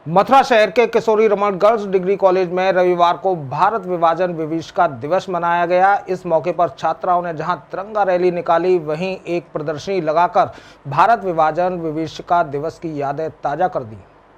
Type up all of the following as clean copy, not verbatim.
मथुरा शहर के किशोरी Raman girls degree college में रविवार को भारत विभाजन विभीषिका दिवस मनाया गया। इस मौके पर छात्राओं ने जहां तिरंगा रैली निकाली, वहीं एक प्रदर्शनी लगाकर भारत विभाजन विभीषिका दिवस की यादें ताजा कर दी।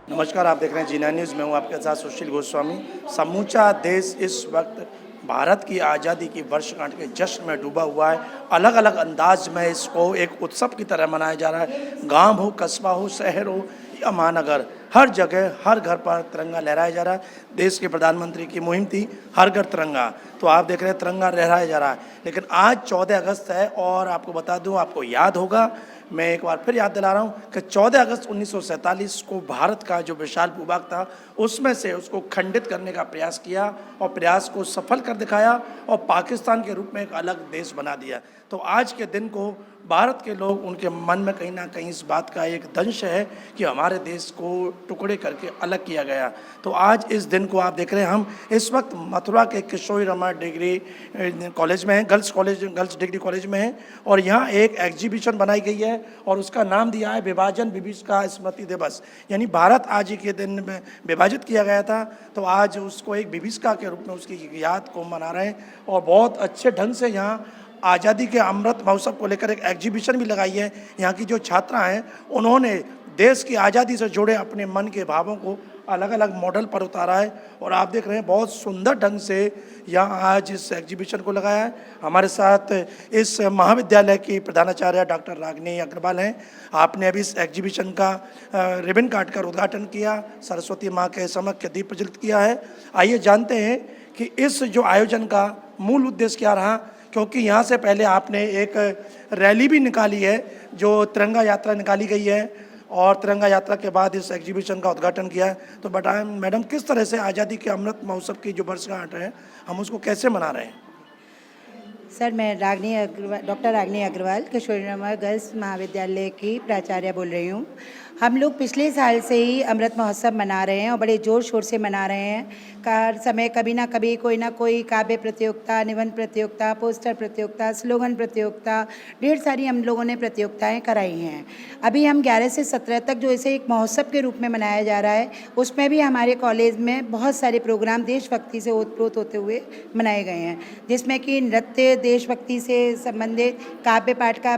नमस्कार, आप देख रहे हैं जी9 न्यूज़ में हूँ आपके साथ सुशील गोस्वामी। समूचा देश इस वक्त भारत की आज़ादी की वर्षगांठ के जश्न में डूबा हुआ है। अलग अलग अंदाज में इसको एक उत्सव की तरह मनाया जा रहा है। गांव हो, कस्बा हो, शहर हो या महानगर, हर जगह हर घर पर तिरंगा लहराया जा रहा है। देश के प्रधानमंत्री की मुहिम थी हर घर तिरंगा, तो आप देख रहे हैं तिरंगा लहराया जा रहा है। लेकिन आज 14 अगस्त है और आपको बता दूं, आपको याद होगा, मैं एक बार फिर याद दिला रहा हूँ कि 14 अगस्त 1947 को भारत का जो विशाल भूभाग था उसमें से उसको खंडित करने का प्रयास किया और प्रयास को सफल कर दिखाया और पाकिस्तान के रूप में एक अलग देश बना दिया। तो आज के दिन को भारत के लोग, उनके मन में कहीं ना कहीं इस बात का एक दंश है कि हमारे देश को टुकड़े करके अलग किया गया। तो आज इस दिन को आप देख रहे हैं, हम इस वक्त मथुरा के किशोरी रमन डिग्री कॉलेज में हैं, गर्ल्स डिग्री कॉलेज में हैं और यहाँ एक एग्जीबिशन बनाई गई है और उसका नाम दिया है विभाजन विभीषिका स्मृति दिवस। यानी भारत आज ही के दिन में विभाजित किया गया था, तो आज उसको एक विभीषिका के रूप में उसकी याद को मना रहे हैं और बहुत अच्छे ढंग से यहाँ आज़ादी के अमृत महोत्सव को लेकर एक एग्जीबिशन भी लगाई है। यहाँ की जो छात्रा हैं उन्होंने देश की आज़ादी से जुड़े अपने मन के भावों को अलग अलग मॉडल पर उतारा है और आप देख रहे हैं बहुत सुंदर ढंग से यहाँ आज इस एग्जीबिशन को लगाया है। हमारे साथ इस महाविद्यालय की प्रधानाचार्य डॉक्टर रागिनी अग्रवाल हैं। आपने अभी इस एग्जीबिशन का रिबन काट कर उद्घाटन किया, सरस्वती माँ के समक्ष दीप प्रज्वलित किया है। आइए जानते हैं कि इस जो आयोजन का मूल उद्देश्य क्या रहा, क्योंकि यहाँ से पहले आपने एक रैली भी निकाली है जो तिरंगा यात्रा निकाली गई है और तिरंगा यात्रा के बाद इस एग्जीबिशन का उद्घाटन किया है। तो बताएं मैडम, किस तरह से आज़ादी के अमृत महोत्सव की जो वर्षगांठ है हम उसको कैसे मना रहे हैं? सर, मैं डॉक्टर रागिनी अग्रवाल किशोरी रमन गर्ल्स महाविद्यालय की प्राचार्य बोल रही हूँ। हम लोग पिछले साल से ही अमृत महोत्सव मना रहे हैं और बड़े ज़ोर शोर से मना रहे हैं। हर समय कभी ना कभी कोई ना कोई काव्य प्रतियोगिता, निबंध प्रतियोगिता, पोस्टर प्रतियोगिता, स्लोगन प्रतियोगिता, ढेर सारी हम लोगों ने प्रतियोगिताएं कराई हैं। अभी हम 11 से 17 तक जो इसे एक महोत्सव के रूप में मनाया जा रहा है, उसमें भी हमारे कॉलेज में बहुत सारे प्रोग्राम देशभक्ति से ओतप्रोत होते हुए मनाए गए हैं, जिसमें कि नृत्य, देशभक्ति से संबंधित काव्य पाठ का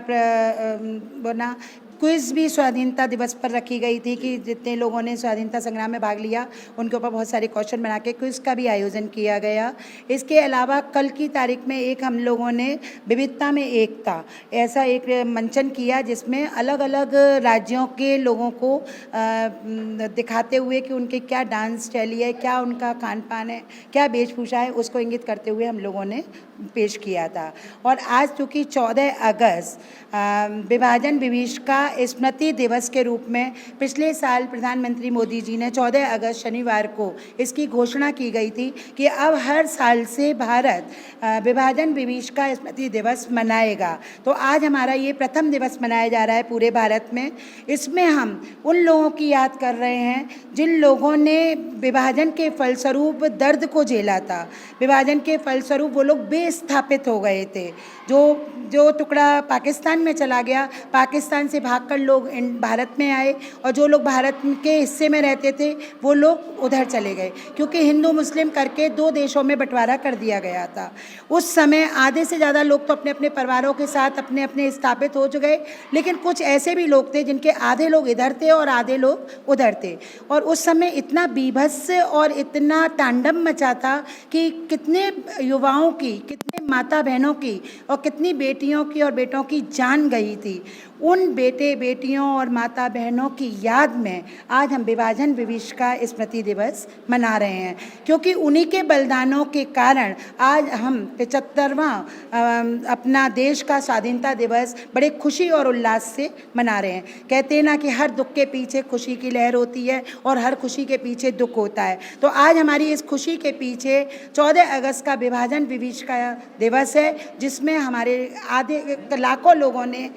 बना, क्विज़ भी स्वाधीनता दिवस पर रखी गई थी कि जितने लोगों ने स्वाधीनता संग्राम में भाग लिया उनके ऊपर बहुत सारे क्वेश्चन बना के क्विज़ का भी आयोजन किया गया। इसके अलावा कल की तारीख में एक हम लोगों ने विविधता में एकता ऐसा एक मंचन किया, जिसमें अलग अलग राज्यों के लोगों को दिखाते हुए कि उनके क्या डांस शैली है, क्या उनका खान पान है, क्या वेशभूषा है, उसको इंगित करते हुए हम लोगों ने पेश किया था। और आज चूँकि 14 अगस्त विभाजन विभीषिका स्मृति दिवस के रूप में पिछले साल प्रधानमंत्री मोदी जी ने 14 अगस्त शनिवार को इसकी घोषणा की गई थी कि अब हर साल से भारत विभाजन विभीषिका स्मृति दिवस मनाएगा। तो आज हमारा ये प्रथम दिवस मनाया जा रहा है पूरे भारत में। इसमें हम उन लोगों की याद कर रहे हैं जिन लोगों ने विभाजन के फलस्वरूप दर्द को झेला था। विभाजन के फलस्वरूप वो लोग बेस्थापित हो गए थे। जो टुकड़ा पाकिस्तान में चला गया, पाकिस्तान से भागकर लोग भारत में आए और जो लोग भारत के हिस्से में रहते थे वो लोग उधर चले गए, क्योंकि हिंदू मुस्लिम करके 2 देशों में बंटवारा कर दिया गया था। उस समय आधे से ज़्यादा लोग तो अपने अपने परिवारों के साथ अपने अपने स्थापित हो चुके, लेकिन कुछ ऐसे भी लोग थे जिनके आधे लोग इधर थे और आधे लोग उधर थे। और उस समय इतना बीभत्स और इतना तांडव मचा था कि कितने युवाओं की, कितने माता बहनों की और कितनी बेटियों की और बेटों की जान गई थी। उन बेटे बेटियों और माता बहनों की याद में आज हम विभाजन विभीषिका स्मृति दिवस मना रहे हैं, क्योंकि उन्हीं के बलिदानों के कारण आज हम 75वां अपना देश का स्वाधीनता दिवस बड़े खुशी और उल्लास से मना रहे हैं। कहते हैं ना कि हर दुख के पीछे खुशी की लहर होती है और हर खुशी के पीछे दुख होता है। तो आज हमारी इस खुशी के पीछे 14 अगस्त का विभाजन विभीषिका दिवस है, जिसमें हमारे आधे लाखों लोगों ने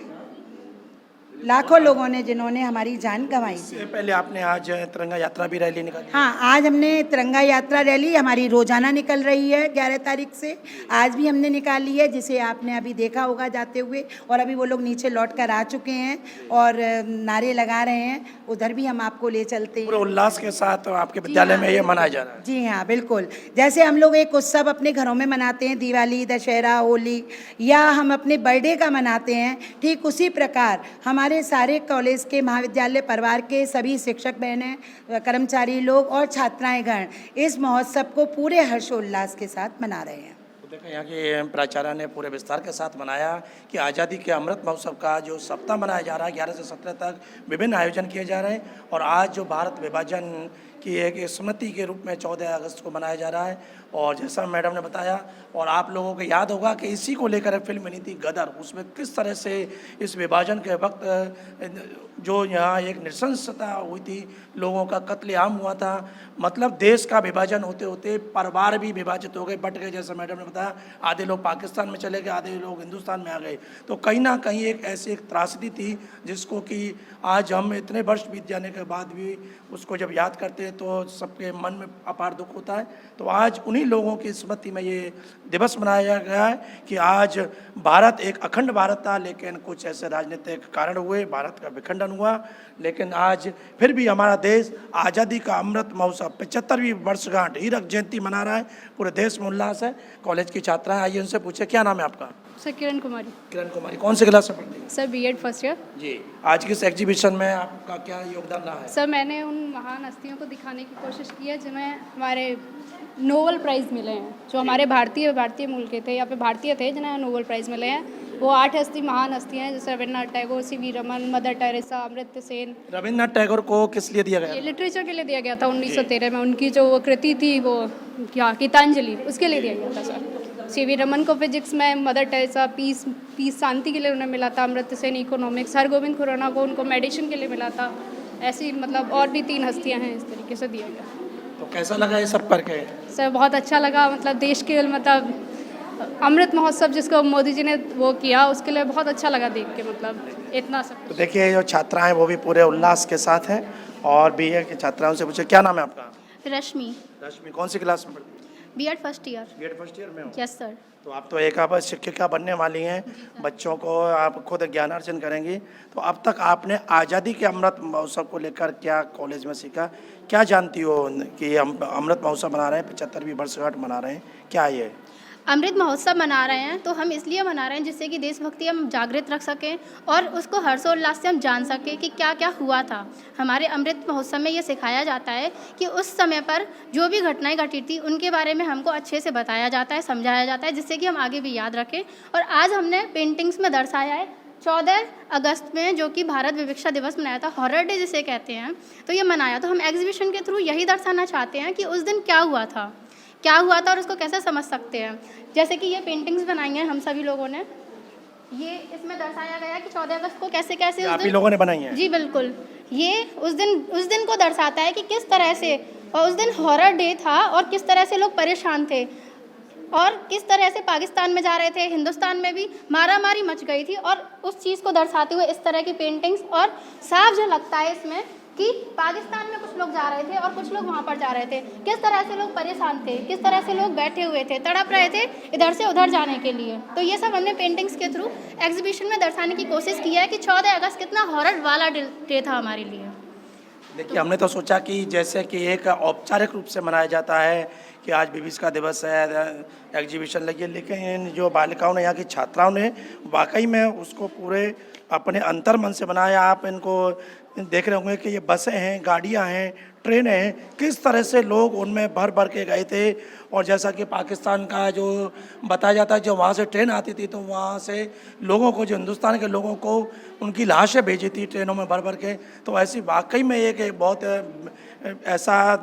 लाखों लोगों ने जिन्होंने हमारी जान गंवाई। इससे पहले आपने आज तिरंगा यात्रा भी रैली निकाली। हाँ, आज हमने तिरंगा यात्रा रैली हमारी रोजाना निकल रही है 11 तारीख से। आज भी हमने निकाली है, जिसे आपने अभी देखा होगा जाते हुए, और अभी वो लोग नीचे लौट कर आ चुके हैं और नारे लगा रहे हैं। उधर भी हम आपको ले चलते पूरे हैं। उल्लास के साथ आपके विद्यालय में ये मनाया जा रहा है। जी हाँ, बिल्कुल। जैसे हम लोग एक उत्सव अपने घरों में मनाते हैं, दिवाली, दशहरा, होली, या हम अपने बर्थडे का मनाते हैं, ठीक उसी प्रकार हमारे सारे कॉलेज के, महाविद्यालय परिवार के सभी शिक्षक बहनें, कर्मचारी लोग और छात्राएं गण इस महोत्सव को पूरे हर्षोल्लास के साथ मना रहे हैं। तो देखिए यहाँ के प्राचार्य ने पूरे विस्तार के साथ मनाया कि आज़ादी के अमृत महोत्सव का जो सप्ताह मनाया जा रहा है, 11 से 17 तक विभिन्न आयोजन किए जा रहे हैं, और आज जो भारत विभाजन की एक स्मृति के रूप में 14 अगस्त को मनाया जा रहा है। और जैसा मैडम ने बताया, और आप लोगों को याद होगा कि इसी को लेकर फिल्म बनी थी गदर, उसमें किस तरह से इस विभाजन के वक्त जो यहाँ एक नृशंसता हुई थी, लोगों का कत्लेआम हुआ था, मतलब देश का विभाजन होते होते परिवार भी विभाजित हो गए, बट गए। जैसे मैडम ने बताया, आधे लोग पाकिस्तान में चले गए, आधे लोग हिंदुस्तान में आ गए। तो कहीं ना कहीं एक ऐसी एक त्रासदी थी जिसको कि आज हम इतने वर्ष बीत जाने के बाद भी उसको जब याद करते हैं तो सबके मन में अपार दुख होता है। तो आज उन्हीं लोगों की स्मृति में ये दिवस मनाया गया है कि आज भारत एक अखंड भारत था, लेकिन कुछ ऐसे राजनीतिक कारण हुए, भारत का विखंडन हुआ, लेकिन आज फिर भी हमारा देश आज़ादी का अमृत महोत्सव 75वीं वर्षगांठ हीरक जयंती मना रहा है। पूरे देश में उल्लास है। कॉलेज की छात्राएं, आइए उनसे पूछे क्या नाम है आपका? सर किरण कुमारी। किरण कुमारी, कौन से क्लास में पढ़ती हैं? Sir BEd first year. जी, आज के इस एग्जीबिशन में आपका क्या योगदान रहा है? सर मैंने उन महान हस्तियों को दिखाने की कोशिश की है जिन्हें हमारे नोबेल प्राइज़ मिले हैं, जो हमारे भारतीय मूल के थे या फिर भारतीय थे जिन्हें नोबेल प्राइज़ मिले हैं। वो 8 महान हस्तियाँ हैं, जैसे Rabindranath Tagore, CV Raman, mother Teresa, Amartya Sen. Rabindranath Tagore को किस लिए दिया गया? ये लिटरेचर के लिए दिया गया था 1913 में। उनकी जो वो कृति थी वो क्या गीतांजलि, उसके लिए दिया गया था सर। सीवी रमन को फिजिक्स में, मदर टेरेसा पीस शांति के लिए उन्हें मिला था, अमर्त्य सेन इकोनॉमिक्स, हरगोविंद खुराना को उनको मेडिसिन के लिए मिला था। ऐसी मतलब और भी 3 हस्तियाँ हैं, इस तरीके से दिया गया। तो कैसा लगा ये सब करके? सर बहुत अच्छा लगा, मतलब देश के मतलब अमृत महोत्सव जिसको मोदी जी ने वो किया, उसके लिए बहुत अच्छा लगा देख के, मतलब इतना सब। तो देखिए जो छात्राएं वो भी पूरे उल्लास के साथ हैं। और बीए की छात्राओं से पूछे क्या नाम है आपका? रश्मि। रश्मि, कौन सी क्लास में पढ़ती हैं? BEd first year. BEd first year में हो? Yes sir. तो आप तो एक आप शिक्षिका बनने वाली हैं, बच्चों को आप खुद ज्ञानार्जन करेंगी। तो अब तक आपने आज़ादी के अमृत महोत्सव को लेकर क्या कॉलेज में सीखा? क्या जानती हो कि हम अमृत महोत्सव मना रहे हैं, 75वीं वर्षगांठ मना रहे हैं, क्या ये? अमृत महोत्सव मना रहे हैं तो हम इसलिए मना रहे हैं जिससे कि देशभक्ति हम जागृत रख सकें और उसको हर्षोल्लास से हम जान सकें कि क्या क्या हुआ था। हमारे अमृत महोत्सव में ये सिखाया जाता है कि उस समय पर जो भी घटनाएं घटी थी उनके बारे में हमको अच्छे से बताया जाता है, समझाया जाता है, जिससे कि हम आगे भी याद रखें। और आज हमने पेंटिंग्स में दर्शाया है 14 अगस्त में, जो कि भारत विविक्षा दिवस मनाया था, हॉरर डे जिसे कहते हैं, तो ये मनाया। तो हम एग्जीबिशन के थ्रू यही दर्शाना चाहते हैं कि उस दिन क्या हुआ था और उसको कैसे समझ सकते हैं। जैसे कि ये पेंटिंग्स बनाई हैं हम सभी लोगों ने, ये इसमें दर्शाया गया कि 14 अगस्त को कैसे कैसे आप ही लोगों ने बनाई है? जी बिल्कुल। ये उस दिन को दर्शाता है कि किस तरह से, और उस दिन हॉरर डे था और किस तरह से लोग परेशान थे और किस तरह से पाकिस्तान में जा रहे थे, हिंदुस्तान में भी मारामारी मच गई थी। और उस चीज़ को दर्शाते हुए इस तरह की पेंटिंग्स, और साफ झलकता है इसमें कि पाकिस्तान में कुछ लोग जा रहे थे और कुछ लोग वहाँ पर जा रहे थे, किस तरह से लोग परेशान थे, किस तरह से लोग बैठे हुए थे, तड़प रहे थे इधर से उधर जाने के लिए। तो ये सब हमने पेंटिंग्स के थ्रू एग्जीबिशन में दर्शाने की कोशिश की है कि 14 अगस्त कितना हॉरर वाला डे था हमारे लिए। देखिए हमने तो सोचा कि जैसे कि एक औपचारिक रूप से मनाया जाता है कि आज विविष्का दिवस है, एग्जीबिशन लगी है, लेकिन जो बालिकाओं ने, यहाँ की छात्राओं ने वाकई में उसको पूरे अपने अंतर मन से बनाया। आप इनको देख रहे होंगे कि ये बसें हैं, गाड़ियाँ हैं, ट्रेनें हैं, किस तरह से लोग उनमें भर भर के गए थे। और जैसा कि पाकिस्तान का जो बताया जाता है, जो वहाँ से ट्रेन आती थी तो वहाँ से लोगों को, जो हिंदुस्तान के लोगों को, उनकी लाशें भेजी थी ट्रेनों में भर भर के। तो ऐसी वाकई में एक बहुत ऐसा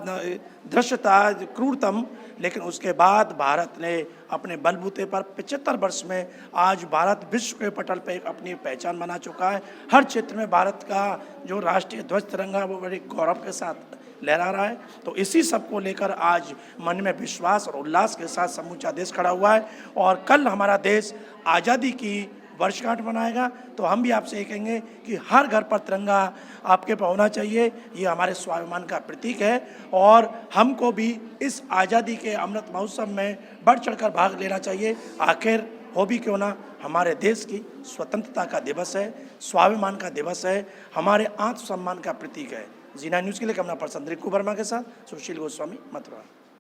दृश्य था क्रूरतम। लेकिन उसके बाद भारत ने अपने बलबूते पर 75 वर्ष में आज भारत विश्व के पटल पर एक अपनी पहचान बना चुका है। हर क्षेत्र में भारत का जो राष्ट्रीय ध्वज तिरंगा वो बड़े गौरव के साथ लहरा रहा है। तो इसी सब को लेकर आज मन में विश्वास और उल्लास के साथ समूचा देश खड़ा हुआ है। और कल हमारा देश आज़ादी की वर्षगांठ मनाएगा, तो हम भी आपसे ये कहेंगे कि हर घर पर तिरंगा आपके पर होना चाहिए। ये हमारे स्वाभिमान का प्रतीक है और हमको भी इस आज़ादी के अमृत महोत्सव में बढ़ चढ़कर भाग लेना चाहिए। आखिर हो भी क्यों ना, हमारे देश की स्वतंत्रता का दिवस है, स्वाभिमान का दिवस है, हमारे आत्मसम्मान का प्रतीक है। जी9 न्यूज़ के लिए कैमरा पर्सन रिंकू वर्मा के साथ सुशील गोस्वामी, मथुरा।